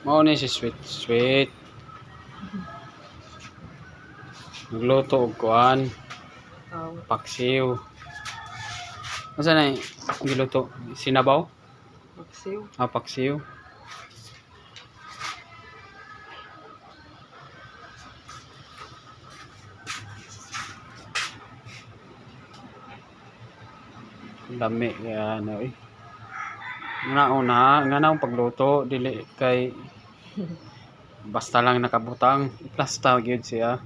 Mao ni si sweet sweet. Nagluto og kuan, paksiw. Asa na giluto? Sinabaw? Paksiw. Ah, paksiw. Dami kaya ano eh. Nga na pagluto dili kay basta lang nakabutang plasta gyud siya.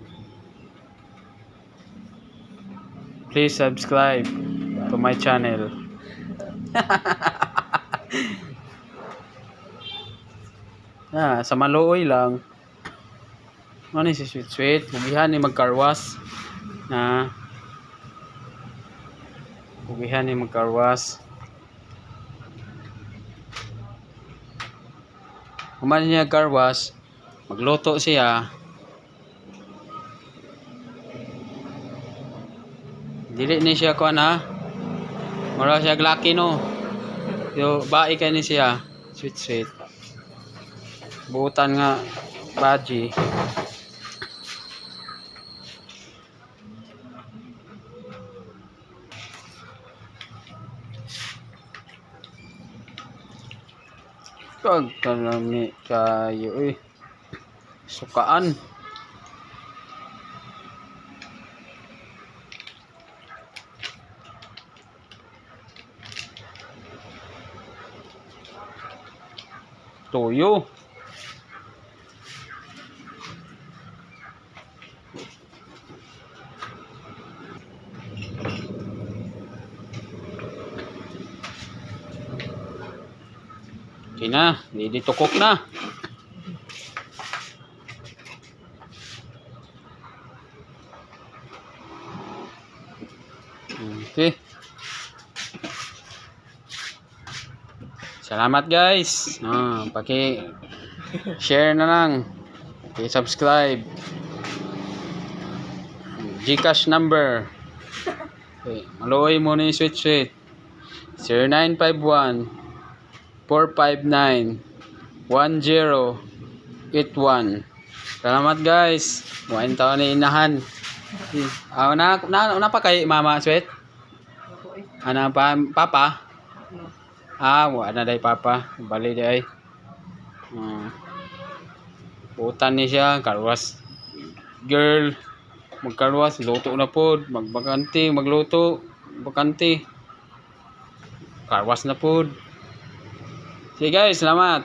Please subscribe to my channel. Sa maluoy lang. Ano si sweet sweet, hugihan ni magkarwas na hugihan ni magkarwas. Kumain niya carwash, magluto siya. Dili ni siya kuan ha. Mura siya glaki no. Yo bai kay ni siya, sweet sweet. Buutan nga baji. Kalami kayo eh. Sukaan. Toyo. Okay na, hindi tukok na. Okay. Salamat guys. Paki-share na lang. Paki-subscribe. GCash number. Okay, maluoy mo ni sweet sweet. 0951 459 1081. Salamat guys. Buhayin taon ni inahan. Na pa kay mama sweet? Ana pa papa? Wala day papa. Bali day. Putan ni siya, karwas. Girl, magkarwas, luto na pod, magbakanti, magluto, bakanti. Karwas na pod. Sige guys, salamat.